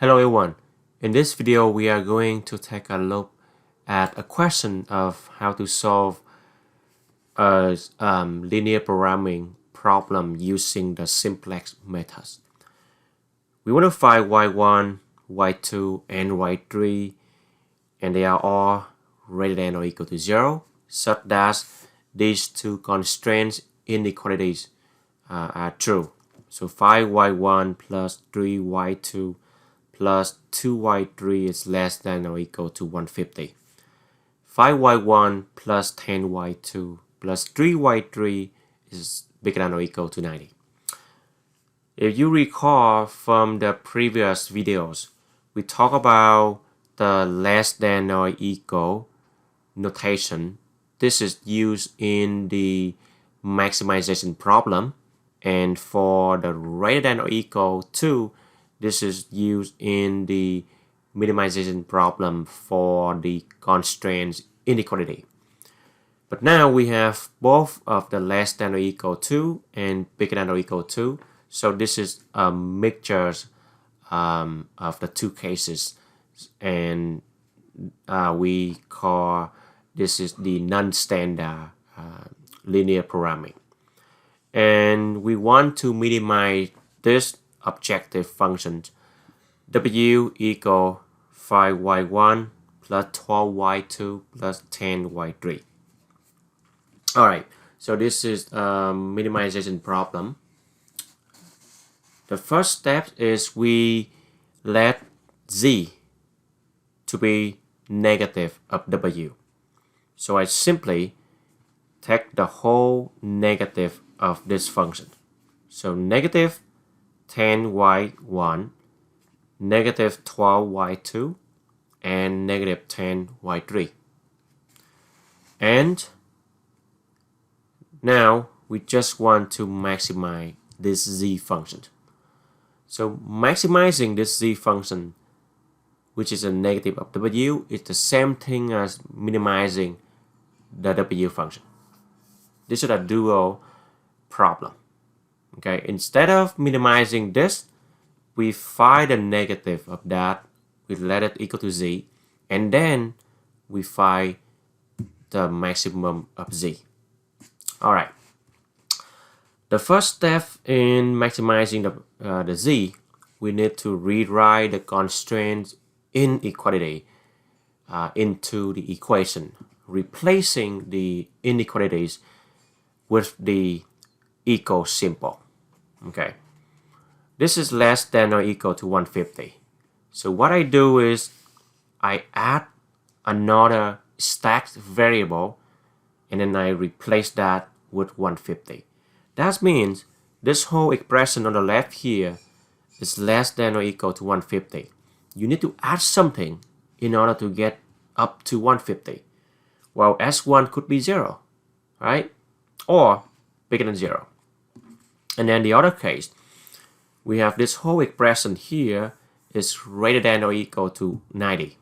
Hello everyone. In this video, we are going to take a look at a question of how to solve a linear programming problem using the simplex method. We want to find y1, y2, and y3, and they are all greater than or equal to 0, such that these two constraints inequalities are true. So 5y1 plus 3y2 plus 2y3 is less than or equal to 150. 5y1 plus 10y2 plus 3y3 is bigger than or equal to 90. If you recall from the previous videos, we talked about the less than or equal notation. This is used in the maximization problem, and for the greater than or equal to, this is used in the minimization problem for the constraints inequality. But now we have both of the less than or equal to and bigger than or equal to. So this is a mixture of the two cases, and we call this is the non-standard linear programming. And we want to minimize this objective function w equal 5y1 plus 12y2 plus 10y3. Alright, so this is a minimization problem. The first step is we let z to be negative of w. So I simply take the whole negative of this function. So negative 10y1, negative 12y2, and negative 10y3. And now we just want to maximize this z function. So maximizing this z function, which is a negative of w, is the same thing as minimizing the w function. This is a dual problem. Okay, instead of minimizing this, we find the negative of that, we let it equal to z, and then we find the maximum of z. All right. The first step in maximizing the z, we need to rewrite the constraint inequality into the equation, replacing the inequalities with the equal symbol. Okay, this is less than or equal to 150. So what I do is I add another stacked variable, and then I replace that with 150. That means this whole expression on the left here is less than or equal to 150. You need to add something in order to get up to 150. Well, S1 could be 0, right? Or bigger than 0. And then the other case, we have this whole expression here is greater than or equal to 90.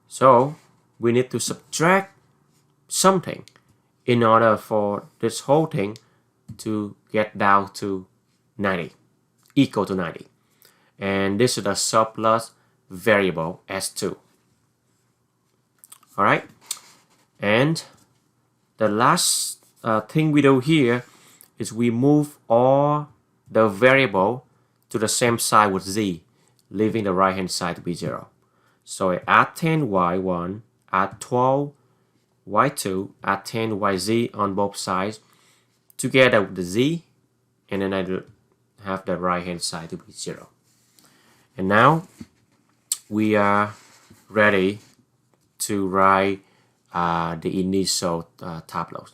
So we need to subtract something in order for this whole thing to get down to 90, equal to 90. And this is the surplus variable S2. All right. And the last thing we do here is we move all the variable to the same side with z, leaving the right hand side to be 0. So I add 10y1, add 12y2, add 10yz on both sides together with the z, and then I have the right hand side to be 0. And now we are ready to write the initial tableaus.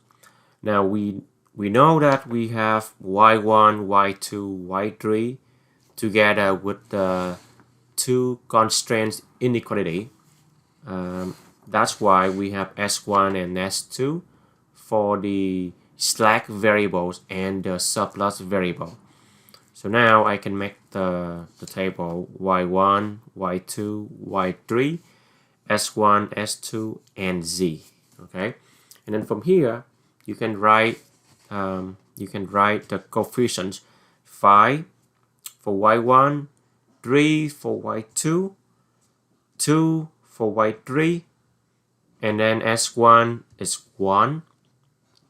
Now we know that we have y1, y2, y3 together with the two constraints inequality. That's why we have S1 and S2 for the slack variables and the surplus variable. So now I can make the table y1, y2, y3, S1, S2, and z. Okay, and then from here you can write the coefficients 5 for y1, 3 for y2, 2 for y3, and then s1 is 1,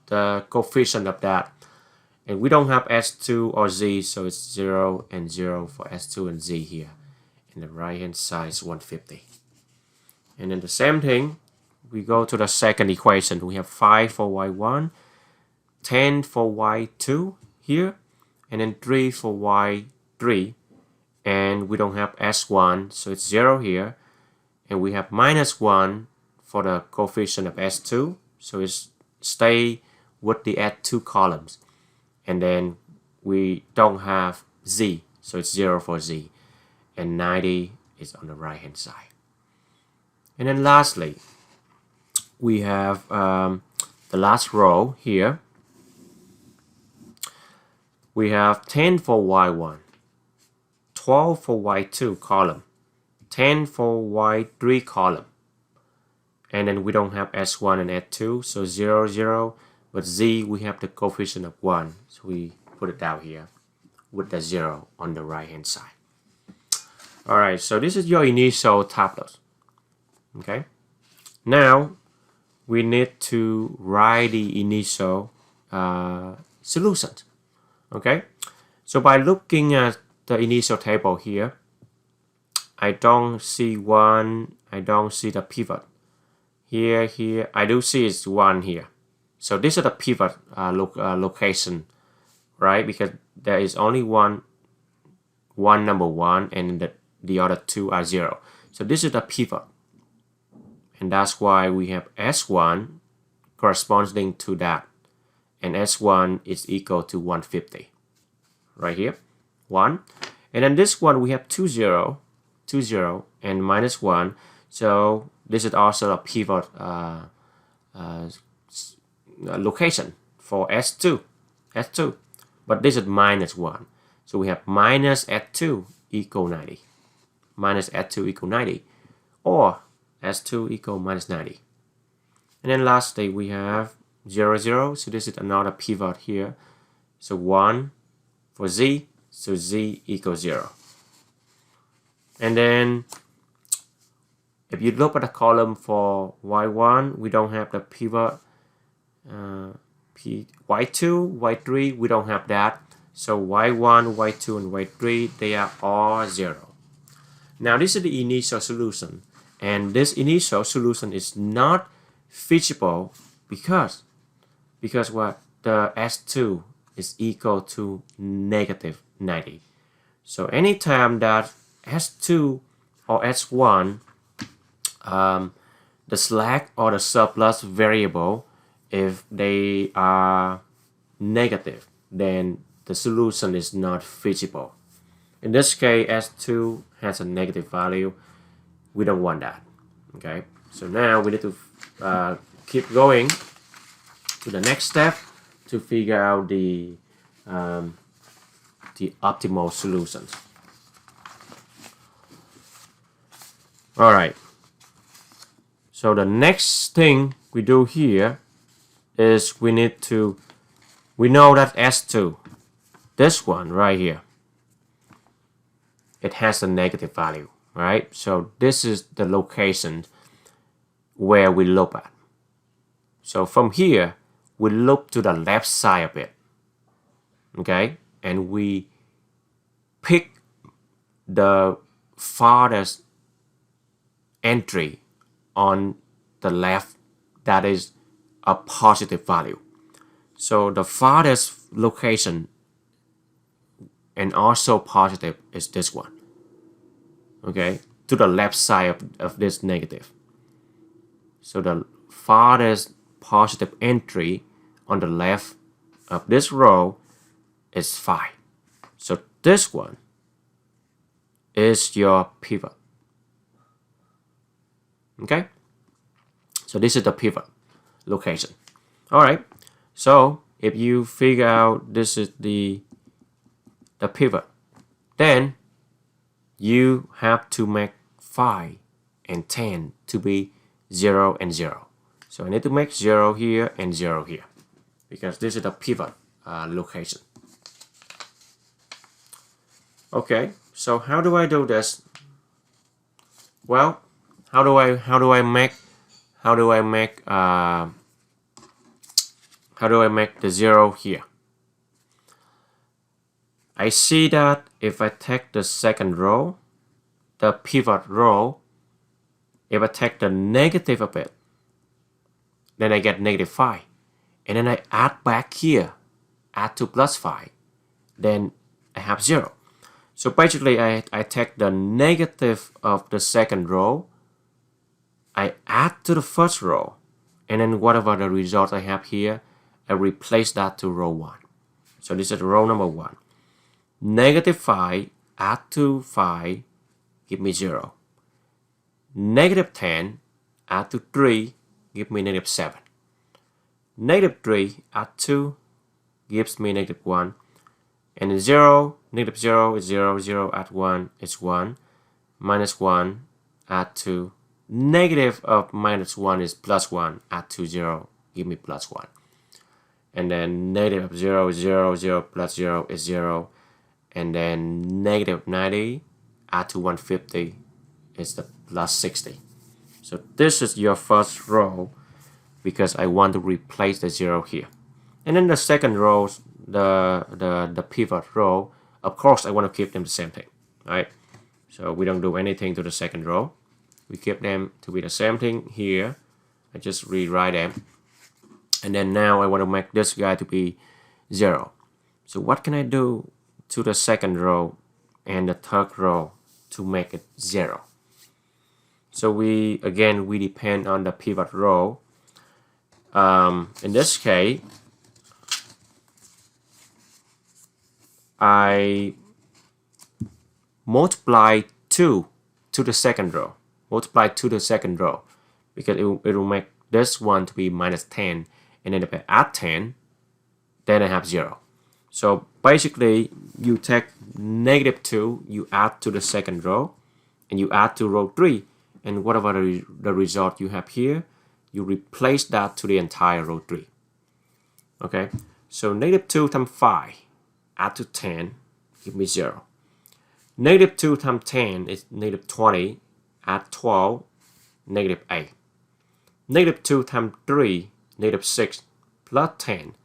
the coefficient of that. And we don't have s2 or z, so it's 0 and 0 for s2 and z here. And the right hand side is 150. And then the same thing, we go to the second equation. We have 5 for y1, 10 for y2 here, and then 3 for y3. And we don't have s1, so it's 0 here. And we have minus 1 for the coefficient of s2, so it's stay with the s2 columns. And then we don't have z, so it's 0 for z. And 90 is on the right hand side. And then lastly, we have the last row here. We have 10 for y1, 12 for y2 column, 10 for y3 column. And then we don't have s1 and s2, so 0, 0. But z, we have the coefficient of 1, so we put it down here with the 0 on the right hand side. Alright, so this is your initial tableau. Okay, now we need to write the initial solutions. Okay, so by looking at the initial table here, I don't see one, I don't see the pivot. Here, I do see it's 1 here. So this is the pivot location, right? Because there is only one number 1 and the other 2 are 0. So this is the pivot. And that's why we have S1 corresponding to that. And S1 is equal to 150. Right here, 1. And then this one we have 2, 0, 2, 0, and minus 1. So this is also a pivot location for S2. But this is minus 1. So we have minus S2 equal 90. Minus S2 equal 90. Or S2 equal minus 90. And then lastly, we have 0, 0. So this is another pivot here. So 1 for Z. So Z equals 0. And then if you look at the column for Y1, we don't have the pivot. Y2, Y3, we don't have that. So Y1, Y2, and Y3, they are all 0. Now this is the initial solution. And this initial solution is not feasible because what? The S2 is equal to negative 90. So anytime that S2 or S1, the slack or the surplus variable, if they are negative, then the solution is not feasible. In this case, S2 has a negative value. We don't want that. Okay, so now we need to keep going to the next step to figure out the optimal solutions. All right. So the next thing we do here is we know that S2, this one right here, it has a negative value, right? So this is the location where we look at. So from here, we look to the left side of it, okay? And we pick the farthest entry on the left that is a positive value. So the farthest location and also positive is this one, okay, to the left side of this negative. So the farthest positive entry on the left of this row is 5. So this one is your pivot. Okay, so this is the pivot location. All right, so if you figure out this is the pivot, then you have to make 5 and 10 to be 0 and 0. So I need to make 0 here and 0 here because this is the pivot location. Okay, So how do I do this? Well, how do I make the 0 here? I see that if I take the second row, the pivot row, if I take the negative of it, then I get -5. And then I add back here, add to +5, then I have 0. So basically I take the negative of the second row, I add to the first row, and then whatever the result I have here, I replace that to row 1. So this is row number 1. -5 add to 5 give me 0. -10 add to 3 give me -7. -3 add 2 gives me -1. And then 0, -0 is 0, 0 add 1 is 1. -1 add 2. Negative of -1 is +1. Add to 0, give me +1. And then negative of 0 is 0, 0 plus 0 is 0. And then -90 add to 150 is the +60. So this is your first row because I want to replace the 0 here. And then the second row, the pivot row, of course I want to keep them the same thing, right? So we don't do anything to the second row. We keep them to be the same thing here. I just rewrite them. And then now I want to make this guy to be 0. So what can I do to the second row and the third row to make it 0? So we depend on the pivot row. In this case, I multiply 2 to the second row. Multiply to the second row because it will make this one to be -10, and then if I add 10, then I have 0. So basically you take -2, you add to the second row, and you add to row 3, and whatever the result you have here, you replace that to the entire row 3. Okay, so -2 times 5 add to 10 give me 0. -2 times 10 is -20. Add 12, -8. -2 times 3, -6, plus 10,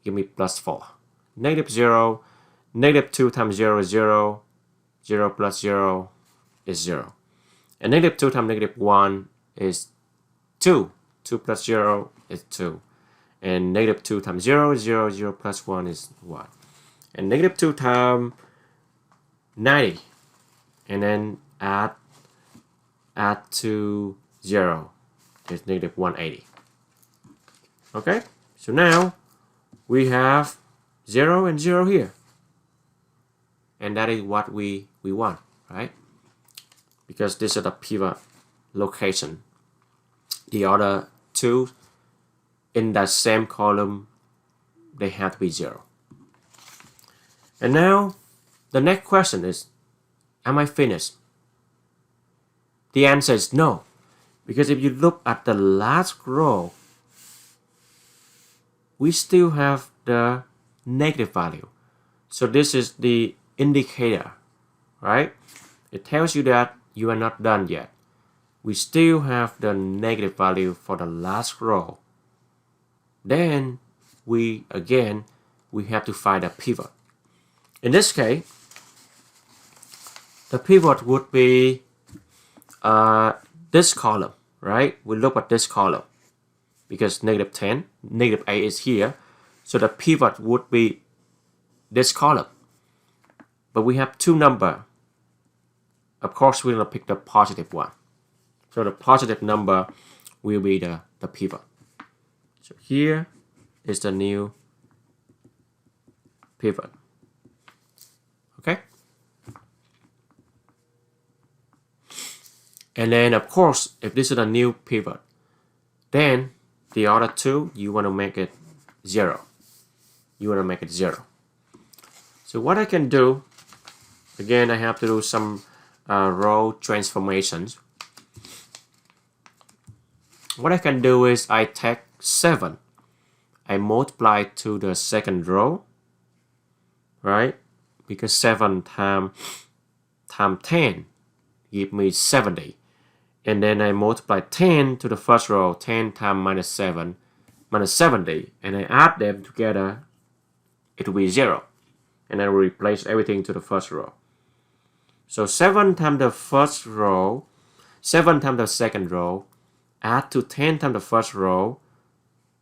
give me +4. -0, -2 times 0 is 0, 0 plus 0 is 0. And -2 times -1 is 2, 2 plus 0 is 2. And -2 times 0 is 0, 0 plus 1 is 1. And -2 times 90, and then add to 0 is -180. Okay, so now we have 0 and 0 here, and that is what we want, right? Because this is the pivot location. The other two in that same column, they have to be 0. And now the next question is, am I finished? The answer is no, because if you look at the last row, we still have the negative value. So this is the indicator, right? It tells you that you are not done yet. We still have the negative value for the last row. Then we have to find a pivot. In this case, the pivot would be this column, right? We look at this column because -10, -8 is here. So the pivot would be this column. But we have two numbers. Of course, we're going to pick the positive one. So the positive number will be the pivot. So here is the new pivot. Okay? And then, of course, if this is a new pivot, then the other two, you want to make it 0. You want to make it 0. So what I can do, again, I have to do some row transformations. What I can do is I take 7. I multiply to the second row, right? Because 7 times times 10 give me 70. And then I multiply 10 to the first row, 10 times minus 7, minus 70. And I add them together, it will be 0. And I will replace everything to the first row. So 7 times the first row, 7 times the second row, add to 10 times the first row,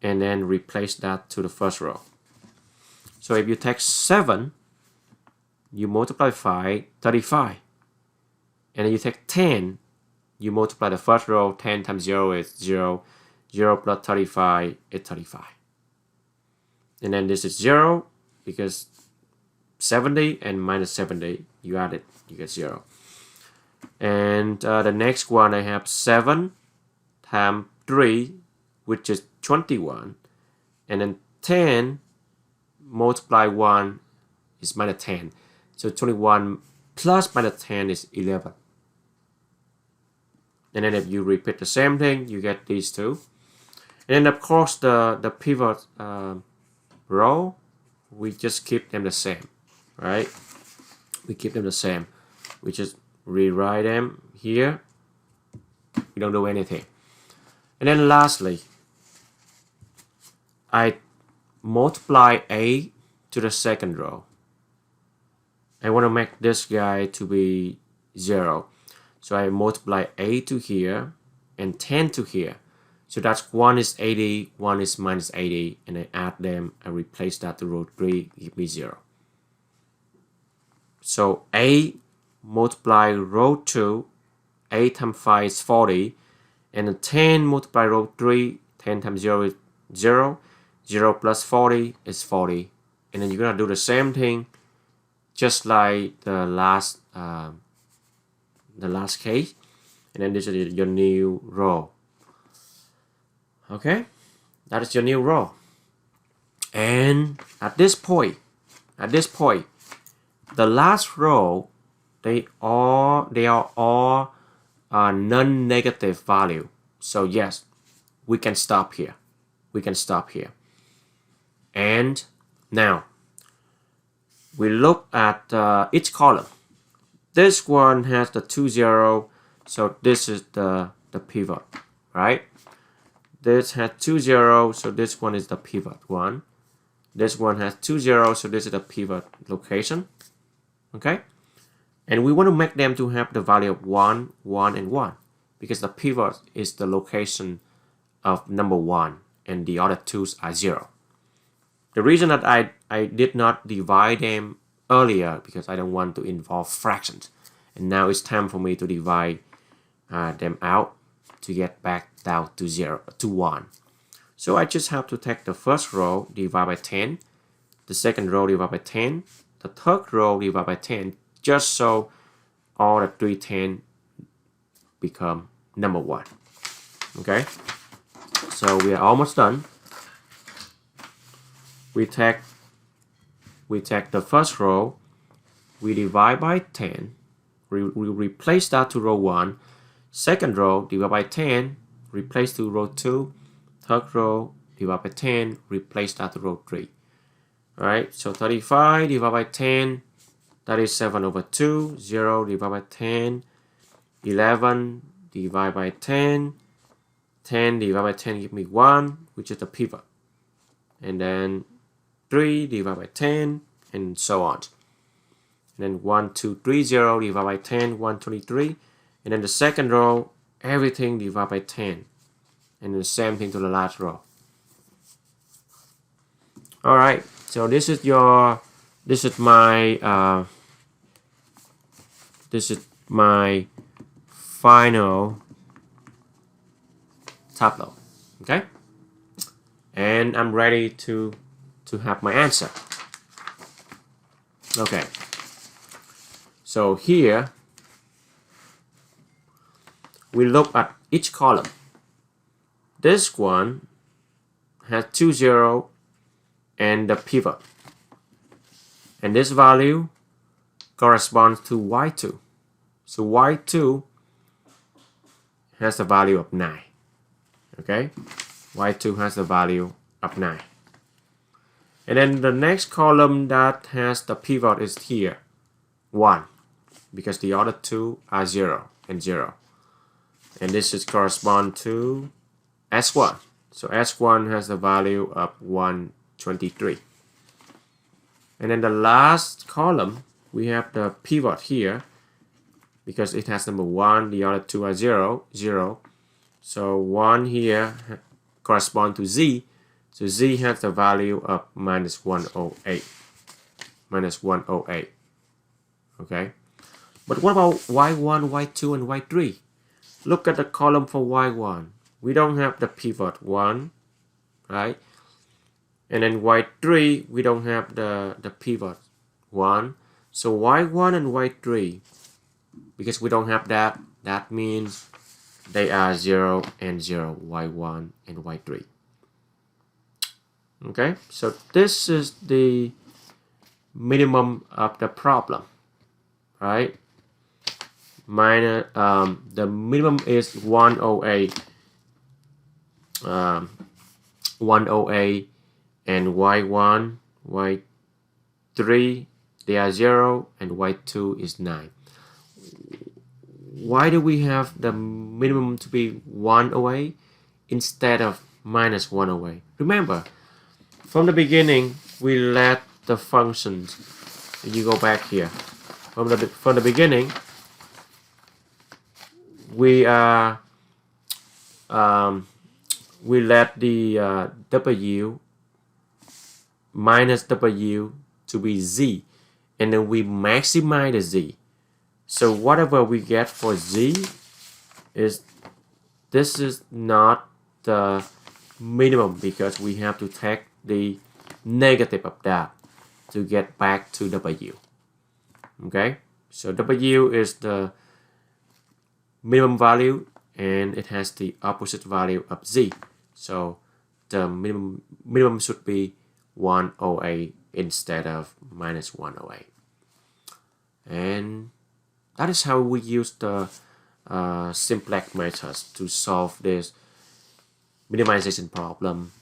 and then replace that to the first row. So if you take 7, you multiply 5, 35. And then you take 10, you multiply the first row, 10 times 0 is 0, 0 plus 35 is 35. And then this is 0 because 70 and minus 70, you add it, you get 0. And the next one, I have 7 times 3, which is 21. And then 10 multiply 1 is minus 10. So 21 plus minus 10 is 11. And then if you repeat the same thing, you get these two. And then of course the pivot row, we just keep them the same, right? We keep them the same. We just rewrite them here. We don't do anything. And then lastly, I multiply A to the second row. I want to make this guy to be 0. So I multiply A to here and 10 to here. So that's 1 is 80, 1 is minus 80, and I add them, I replace that to row 3, give me 0. So A multiply row 2, 8 times 5 is 40, and then 10 multiply row 3, 10 times 0 is 0, 0 plus 40 is 40. And then you're going to do the same thing just like the last case. And then this is your new row. Okay, that is your new row. And at this point, the last row, they are all non-negative value. So yes, we can stop here. And now we look at each column. This one has the 2 0, so this is the pivot, right? This has 2 0, so this one is the pivot one. This one has 2 0, so this is the pivot location. Okay? And we want to make them to have the value of 1, 1, and 1, because the pivot is the location of number 1, and the other twos are 0. The reason that I did not divide them earlier because I don't want to involve fractions. And now it's time for me to divide them out to get back down to 0, to 1. So I just have to take the first row, divide by 10, the second row, divide by 10, the third row, divide by 10, just so all the 3 10 become number 1. Okay? So we are almost done. We take the first row, we divide by 10, we replace that to row 1, second row, divide by 10, replace to row 2, third row, divide by 10, replace that to row 3. Alright, so 35 divided by 10, that is 7 over 2, 0 divided by 10, 11 divided by 10, 10 divided by 10 give me 1, which is the pivot. And then 3 divided by 10, and so on. And then 1, 2, 3, 0 divided by 10, 123. And then the second row, everything divided by 10. And the same thing to the last row. Alright, so this is my final tableau. Okay? And I'm ready to have my answer. Okay. So here we look at each column. This one has 2 0 and the pivot. And this value corresponds to y2. So y2 has the value of 9. Okay? y2 has the value of 9. And then the next column that has the pivot is here, 1. because the other two are 0 and 0. And this is correspond to S1. So S1 has the value of 123. And then the last column, we have the pivot here because it has number 1, the other two are 0, 0. So 1 here correspond to Z. So Z has the value of minus 108. Minus 108. Okay. But what about Y1, Y2, and Y3? Look at the column for Y1. We don't have the pivot 1, right? And then Y3, we don't have the pivot 1. So Y1 and Y3, because we don't have that, that means they are 0 and 0, Y1 and Y3. Okay, so this is the minimum of the problem, right? Minus, the minimum is 108, 108, and Y1, Y3, they are 0, and Y2 is 9. Why do we have the minimum to be 108 instead of minus 108? Remember, from the beginning, we let the functions, you go back here, from the beginning, we let the W minus W to be Z, and then we maximize the Z. So whatever we get for Z is, this is not the minimum because we have to take the negative of that to get back to W. Okay, so W is the minimum value and it has the opposite value of Z. So the minimum should be 108 instead of minus 108. And that is how we use the Simplex methods to solve this minimization problem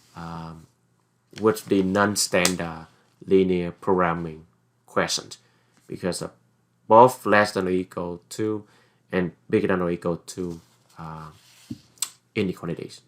with the non-standard linear programming questions, because of both less than or equal to and bigger than or equal to inequalities.